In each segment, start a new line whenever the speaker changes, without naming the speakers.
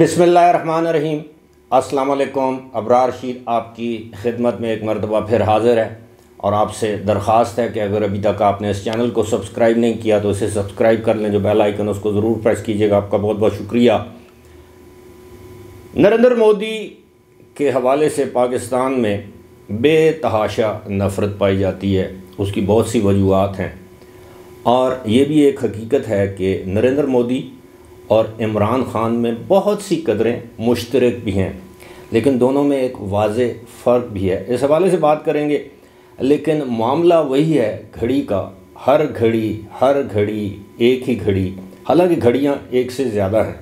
बिस्मिल्लाहिर्रहमानिर्रहीम। अस्सलाम वालेकुम। अबरार शीर आपकी खिदमत में एक मरतबा फिर हाज़िर है और आपसे दरख्वास्त है कि अगर अभी तक आपने इस चैनल को सब्सक्राइब नहीं किया तो इसे सब्सक्राइब कर लें, जो बेल आइकन उसको ज़रूर प्रेस कीजिएगा। आपका बहुत बहुत शुक्रिया। नरेंद्र मोदी के हवाले से पाकिस्तान में बेतहाशा नफ़रत पाई जाती है। उसकी बहुत सी वजूहात हैं और ये भी एक हकीकत है कि नरेंद्र मोदी और इमरान ख़ान में बहुत सी कदरें मुश्तरक भी हैं, लेकिन दोनों में एक वाज़े फ़र्क भी है। इस हवाले से बात करेंगे, लेकिन मामला वही है घड़ी का। हर घड़ी एक ही घड़ी, हालांकि घड़ियां एक से ज़्यादा हैं।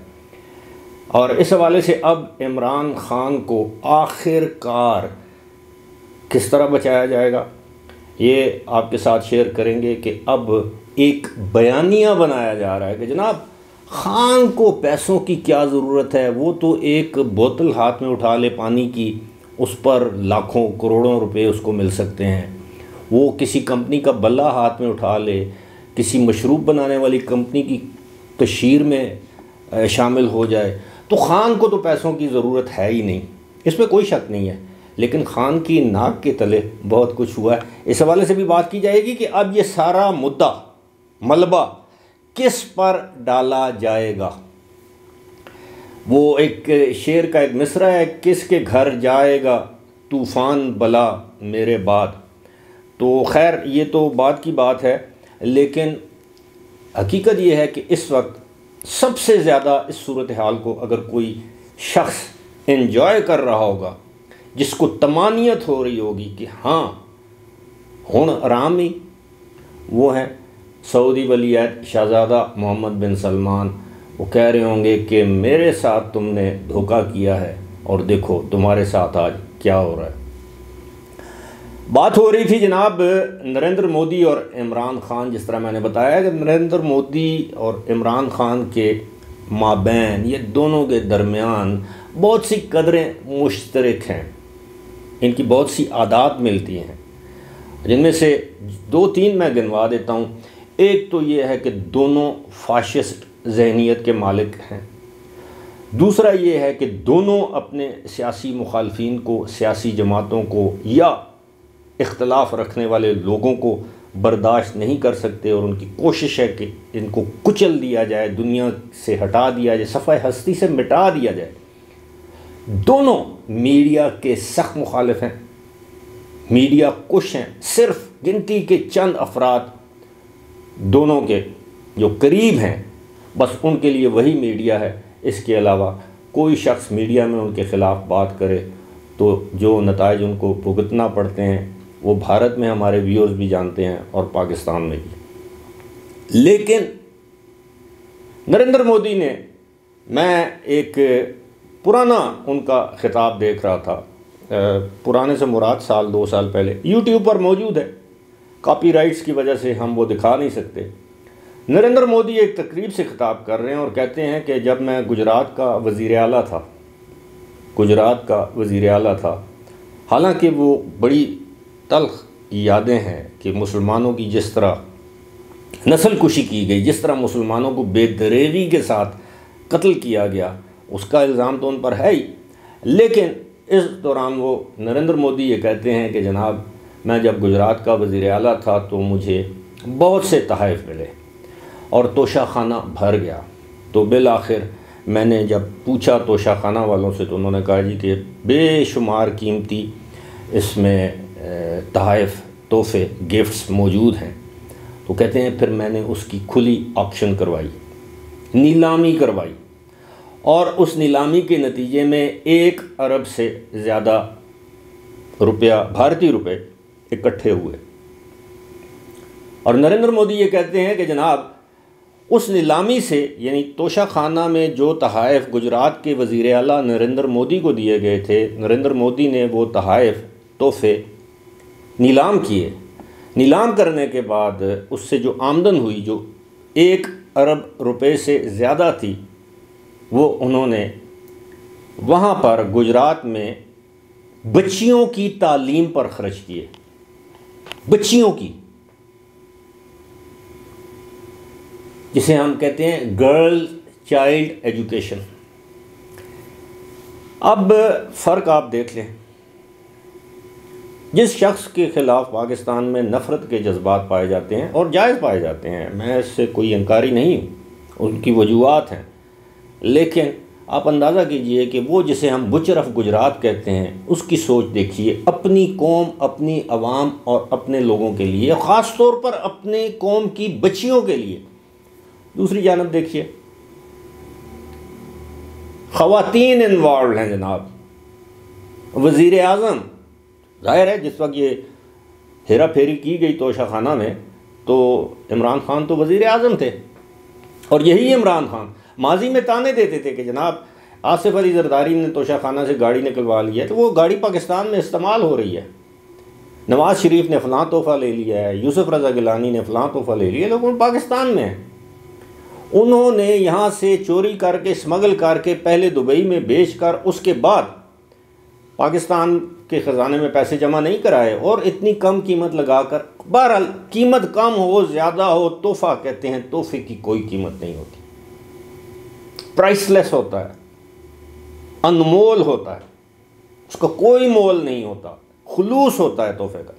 और इस हवाले से अब इमरान ख़ान को आखिरकार किस तरह बचाया जाएगा, ये आपके साथ शेयर करेंगे कि अब एक बयानिया बनाया जा रहा है कि जनाब ख़ान को पैसों की क्या ज़रूरत है, वो तो एक बोतल हाथ में उठा ले पानी की, उस पर लाखों करोड़ों रुपए उसको मिल सकते हैं। वो किसी कंपनी का बल्ला हाथ में उठा ले, किसी मशरूब बनाने वाली कंपनी की तशहीर में शामिल हो जाए, तो ख़ान को तो पैसों की ज़रूरत है ही नहीं, इसमें कोई शक नहीं है। लेकिन ख़ान की नाक के तले बहुत कुछ हुआ है। इस हवाले से भी बात की जाएगी कि अब ये सारा मुद्दा मलबा किस पर डाला जाएगा। वो एक शेर का एक मिसरा है, किसके घर जाएगा तूफ़ान बला मेरे बाद। तो खैर ये तो बात की बात है, लेकिन हकीकत ये है कि इस वक्त सबसे ज़्यादा इस सूरत हाल को अगर कोई शख्स एंजॉय कर रहा होगा, जिसको तमानियत हो रही होगी कि हाँ हुण आराम ही, वो है सऊदी वलीअहद शहज़ादा मोहम्मद बिन सलमान। वो कह रहे होंगे कि मेरे साथ तुमने धोखा किया है और देखो तुम्हारे साथ आज क्या हो रहा है। बात हो रही थी जनाब नरेंद्र मोदी और इमरान ख़ान। जिस तरह मैंने बताया कि नरेंद्र मोदी और इमरान ख़ान के माबैन, ये दोनों के दरमियान बहुत सी कदरें मुश्तरक हैं, इनकी बहुत सी आदात मिलती हैं, जिनमें से दो तीन मैं गिनवा देता हूँ। एक तो ये है कि दोनों फाशिस्ट ज़हनियत के मालिक हैं। दूसरा ये है कि दोनों अपने सियासी मुखालफिन को, सियासी जमातों को या इख्तलाफ रखने वाले लोगों को बर्दाश्त नहीं कर सकते और उनकी कोशिश है कि इनको कुचल दिया जाए, दुनिया से हटा दिया जाए, सफ़ाए हस्ती से मिटा दिया जाए। दोनों मीडिया के सख्त मुखालिफ हैं, मीडिया कुश हैं। सिर्फ गिनती के चंद अफराद दोनों के जो करीब हैं, बस उनके लिए वही मीडिया है। इसके अलावा कोई शख्स मीडिया में उनके ख़िलाफ़ बात करे तो जो नताइज उनको भुगतना पड़ते हैं वो भारत में हमारे व्यूअर्स भी जानते हैं और पाकिस्तान में भी। लेकिन नरेंद्र मोदी ने, मैं एक पुराना उनका खिताब देख रहा था, पुराने से मुराद साल 2 साल पहले, यूट्यूब पर मौजूद है, कॉपीराइट्स की वजह से हम वो दिखा नहीं सकते। नरेंद्र मोदी एक तकरीब से खिताब कर रहे हैं और कहते हैं कि जब मैं गुजरात का वज़ीर आला था, हालांकि वो बड़ी तल्ख यादें हैं कि मुसलमानों की जिस तरह नस्ल कुशी की गई, जिस तरह मुसलमानों को बेदरेगी के साथ कत्ल किया गया, उसका इल्ज़ाम तो उन पर है ही। लेकिन इस दौरान वो नरेंद्र मोदी ये कहते हैं कि जनाब मैं जब गुजरात का वज़ीर आला था तो मुझे बहुत से तहफ़ मिले और तोशा खाना भर गया। तो बिल आखिर मैंने जब पूछा तोशा खाना वालों से, तो उन्होंने कहा जी कि बेशुमार कीमती इसमें तहफ़, तोहफ़े, गिफ्ट्स मौजूद हैं। तो कहते हैं फिर मैंने उसकी खुली ऑक्शन करवाई, नीलामी करवाई, और उस नीलामी के नतीजे में 1 अरब से ज़्यादा रुपया, भारतीय रुपए इकट्ठे हुए। और नरेंद्र मोदी ये कहते हैं कि जनाब उस नीलामी से, यानी तोशा खाना में जो तहफ़ गुजरात के वज़ीर आला नरेंद्र मोदी को दिए गए थे, नरेंद्र मोदी ने वो तहफ़, तोहफ़े नीलाम किए। नीलाम करने के बाद उससे जो आमदन हुई, जो 1 अरब रुपए से ज़्यादा थी, वो उन्होंने वहाँ पर गुजरात में बच्चियों की तालीम पर ख़र्च किए। बच्चियों की, जिसे हम कहते हैं गर्ल चाइल्ड एजुकेशन। अब फ़र्क आप देख लें, जिस शख्स के ख़िलाफ़ पाकिस्तान में नफ़रत के जज्बात पाए जाते हैं और जायज़ पाए जाते हैं, मैं इससे कोई इंकारी नहीं हूँ, उनकी वजूहात हैं, लेकिन आप अंदाज़ा कीजिए कि वो जिसे हम बुचर ऑफ गुजरात कहते हैं, उसकी सोच देखिए अपनी कौम, अपनी आवाम और अपने लोगों के लिए, ख़ास तौर पर अपने कौम की बच्चियों के लिए। दूसरी जानब देखिए, ख़वातीन इन्वॉल्व हैं जनाब। वज़ीर आज़म, ज़ाहिर है जिस वक्त ये हेरा फेरी की गई तोशा खाना में, तो इमरान खान तो वज़ीर आज़म थे, और यही इमरान खान माजी में ताने देते थे कि जनाब आसिफ अली जरदारी ने तोशा खाना से गाड़ी निकलवा ली है, तो वो गाड़ी पाकिस्तान में इस्तेमाल हो रही है। नवाज़ शरीफ ने फ़लाँ तोहफ़ा ले लिया है, यूसुफ रज़ा गिलानी ने फ़लाँ तोहफ़ा ले लिया, लेकिन पाकिस्तान में है। उन्होंने यहाँ से चोरी करके, स्मगल करके, पहले दुबई में बेच कर, उसके बाद पाकिस्तान के ख़जाने में पैसे जमा नहीं कराए, और इतनी कम कीमत लगाकर, बहरहाल कीमत कम हो ज़्यादा हो, तोहफ़ा कहते हैं, तोहफ़े की कोई कीमत नहीं होती, प्राइसलेस होता है, अनमोल होता है, उसका कोई मोल नहीं होता, खुलूस होता है तोहफे का।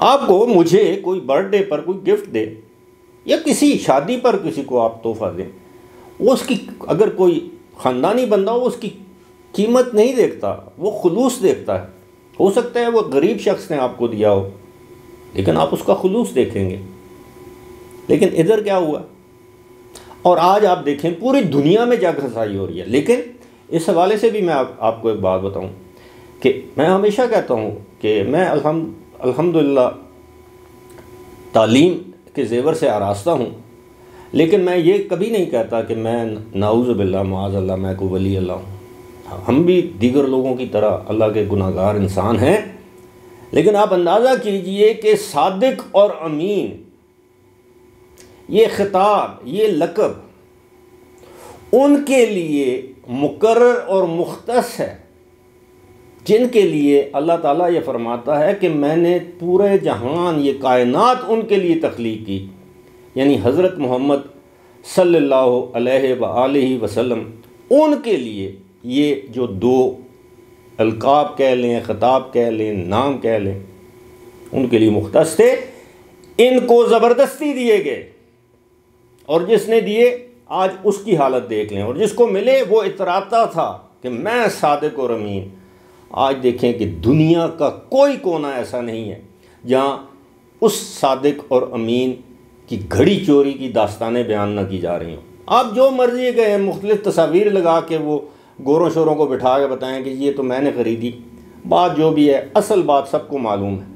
आपको, मुझे कोई बर्थडे पर कोई गिफ्ट दे या किसी शादी पर किसी को आप तोहफा दें, वो उसकी, अगर कोई ख़ानदानी बंदा हो, उसकी कीमत नहीं देखता, वो खुलूस देखता है। हो सकता है वो गरीब शख्स ने आपको दिया हो, लेकिन आप उसका खुलूस देखेंगे। लेकिन इधर क्या हुआ, और आज आप देखें पूरी दुनिया में जग हंसाई हो रही है। लेकिन इस हवाले से भी मैं आपको एक बात बताऊं कि मैं हमेशा कहता हूं कि मैं अल्हम्दुलिल्लाह तालीम के ज़ेवर से आरास्ता हूं, लेकिन मैं ये कभी नहीं कहता कि मैं नाऊज़ बिल्लाह माअज़ल्लाह मैं कोई वली अल्लाह हूँ। हम भी दीगर लोगों की तरह अल्लाह के गुनाहगार इंसान हैं, लेकिन आप अंदाज़ा कीजिए कि सादिक और अमीन, ये खिताब, ये लक़ब उनके लिए मुकर्रर और मुख्तस है, जिनके लिए अल्लाह ताला ये फरमाता है कि मैंने पूरे जहान, ये कायनात उनके लिए तख्लीक की, यानी हज़रत मोहम्मद सल्लल्लाहु अलैहि वसल्लम, उनके लिए ये जो दो अलकाब कह लें, ख़िताब कह लें, नाम कह लें, उनके लिए मुख्तस थे। इनको ज़बरदस्ती दिए गए, और जिसने दिए आज उसकी हालत देख लें, और जिसको मिले वो इतराता था कि मैं सादिक और अमीन। आज देखें कि दुनिया का कोई कोना ऐसा नहीं है जहाँ उस सादिक और अमीन की घड़ी चोरी की दास्तानें बयान न की जा रही हों। आप जो मर्जी गए मुख्तलिफ तस्वीर लगा के वो गोरों शोरों को बिठा के बताएं कि ये तो मैंने ख़रीदी, बात जो भी है, असल बात सबको मालूम है।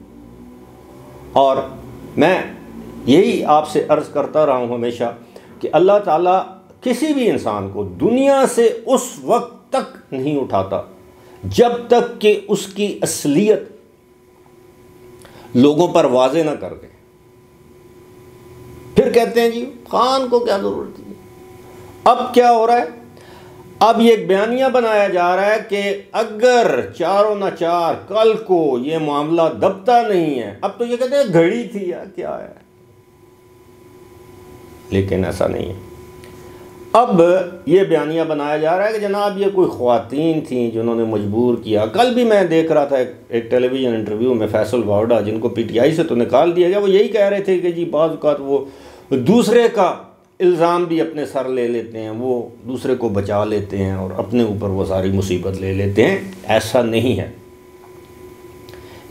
और मैं यही आपसे अर्ज़ करता रहा हूँ हमेशा कि अल्लाह ताला किसी भी इंसान को दुनिया से उस वक्त तक नहीं उठाता जब तक कि उसकी असलियत लोगों पर वाज़े ना कर दे। फिर कहते हैं जी खान को क्या ज़रूरत है। अब क्या हो रहा है, अब ये एक बयानिया बनाया जा रहा है कि अगर चारों न चार कल को ये मामला दबता नहीं है, अब तो ये कहते हैं घड़ी थी या क्या है, लेकिन ऐसा नहीं है। अब ये बयानिया बनाया जा रहा है कि जनाब ये कोई ख़वातीन थी जिन्होंने मजबूर किया। कल भी मैं देख रहा था एक टेलीविज़न इंटरव्यू में फैसल वावडा, जिनको पीटीआई से तो निकाल दिया गया, वो यही कह रहे थे कि जी बाज़ औक़ात वो दूसरे का इल्ज़ाम भी अपने सर ले लेते हैं, वो दूसरे को बचा लेते हैं और अपने ऊपर वो सारी मुसीबत ले लेते हैं। ऐसा नहीं है।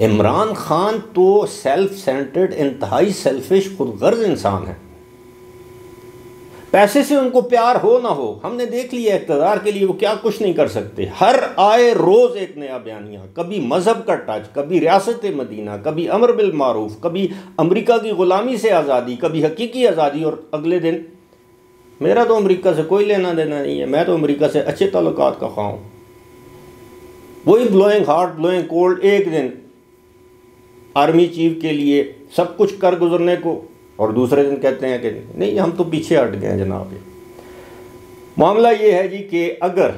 इमरान खान तो सेल्फ सेंटर्ड, इंतहाई सेल्फिश, खुदगर्ज इंसान है। पैसे से उनको प्यार हो ना हो, हमने देख लिया इक़्तिदार के लिए वो क्या कुछ नहीं कर सकते। हर आए रोज़ एक नया बयानिया, कभी मज़हब का टच, कभी रियासत मदीना, कभी अमर बिल मारूफ, कभी अमेरिका की ग़ुलामी से आज़ादी, कभी हकीकी आज़ादी, और अगले दिन मेरा तो अमेरिका से कोई लेना देना नहीं है, मैं तो अमेरिका से अच्छे ताल्लुकात का ख़्वाह हूँ। वही ब्लोइंग हार्ट ब्लोइंग कोल्ड, एक दिन आर्मी चीफ के लिए सब कुछ कर गुजरने को, और दूसरे दिन कहते हैं कि नहीं हम तो पीछे हट गए हैं जनाब। मामला ये है जी कि अगर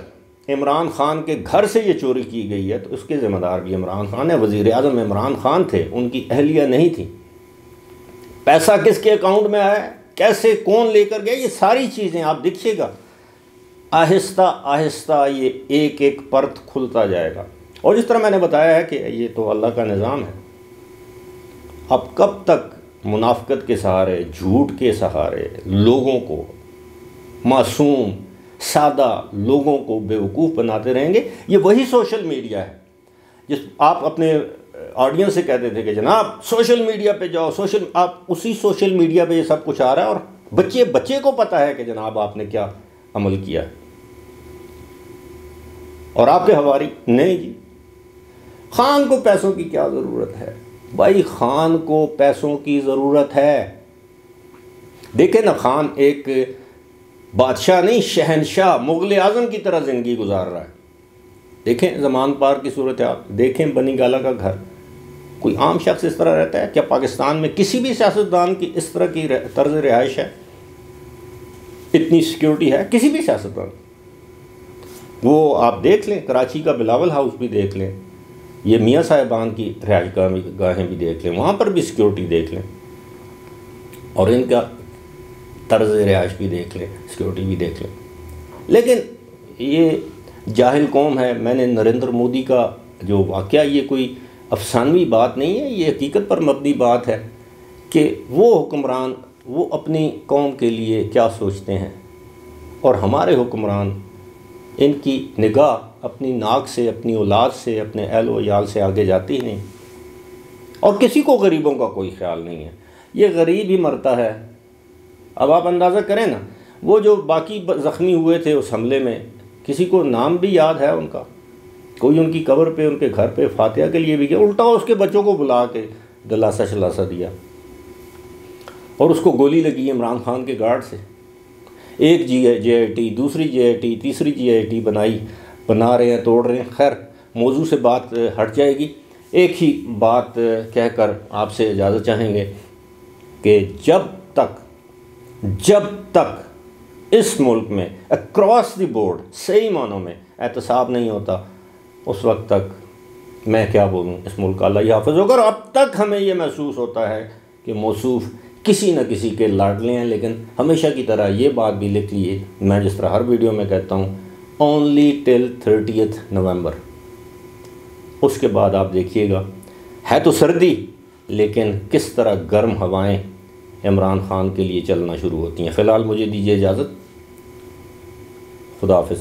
इमरान खान के घर से ये चोरी की गई है तो उसके ज़िम्मेदार भी इमरान खान है। वज़ीर आज़म इमरान खान थे, उनकी अहलिया नहीं थी। पैसा किसके अकाउंट में आया, कैसे, कौन लेकर गया, ये सारी चीज़ें आप देखिएगा आहिस्ता आहिस्ता ये एक एक परत खुलता जाएगा। और जिस तरह मैंने बताया है कि ये तो अल्लाह का निज़ाम है। अब कब तक मुनाफ़िक़त के सहारे, झूठ के सहारे लोगों को, मासूम सादा लोगों को बेवकूफ़ बनाते रहेंगे? ये वही सोशल मीडिया है जिस आप अपने ऑडियंस से कहते थे कि जनाब सोशल मीडिया पे जाओ, आप उसी सोशल मीडिया पे ये सब कुछ आ रहा है और बच्चे को पता है कि जनाब आपने क्या अमल किया है और आपके हवारी नहीं जी। खान को पैसों की क्या ज़रूरत है भाई? खान को पैसों की ज़रूरत है। देखें ना, खान एक बादशाह नहीं, शहनशाह, मुग़ल आज़म की तरह ज़िंदगी गुजार रहा है। देखें ज़मान पार की सूरत आप देखें, बनी गाला का घर, कोई आम शख्स इस तरह रहता है क्या? पाकिस्तान में किसी भी सियासतदान की इस तरह की तर्ज रिहाइश है? इतनी सिक्योरिटी है किसी भी सियासतदान? वो आप देख लें, कराची का बिलावल हाउस भी देख लें, ये मियाँ साहिबान की रिहाइश गाहें भी देख लें, वहाँ पर भी सिक्योरिटी देख लें, और इनका तर्ज रिहाइश भी देख लें, सिक्योरिटी भी देख लें। लेकिन ये जाहिल कौम है। मैंने नरेंद्र मोदी का जो वाक़या, ये कोई अफसानवी बात नहीं है, ये हकीकत पर मबनी बात है कि वो हुक्मरान वो अपनी कौम के लिए क्या सोचते हैं, और हमारे हुक्मरान इनकी निगाह अपनी नाक से, अपनी औलाद से, अपने अहल व याल से आगे जाती ही नहीं, और किसी को गरीबों का कोई ख्याल नहीं है। ये गरीब ही मरता है। अब आप अंदाज़ा करें ना, वो जो बाकी ज़ख्मी हुए थे उस हमले में, किसी को नाम भी याद है उनका? कोई उनकी कब्र पे, उनके घर पे फातिहा के लिए भी गया, उल्टा उसके बच्चों को बुला के दिलासा शलासा दिया, और उसको गोली लगी इमरान खान के गार्ड से। एक JIT, दूसरी JIT, तीसरी JIT बना रहे हैं, तोड़ रहे हैं। खैर, मौजू से बात हट जाएगी। एक ही बात कहकर आपसे इजाज़त चाहेंगे कि जब तक इस मुल्क में अक्रॉस द बोर्ड सही मानों में एहतसाब नहीं होता, उस वक्त तक मैं क्या बोलूँ, इस मुल्क का अल्लाह ही हाफ़िज़ होगा। और अब तक हमें ये महसूस होता है कि मौसूफ़ किसी न किसी के लाडले हैं। लेकिन हमेशा की तरह ये बात भी लिख लिए, मैं जिस तरह हर वीडियो में कहता हूँ, ओनली टिल 30 नवंबर। उसके बाद आप देखिएगा, है तो सर्दी, लेकिन किस तरह गर्म हवाएं इमरान खान के लिए चलना शुरू होती हैं। फ़िलहाल मुझे दीजिए इजाज़त। खुदा हाफ़िज़।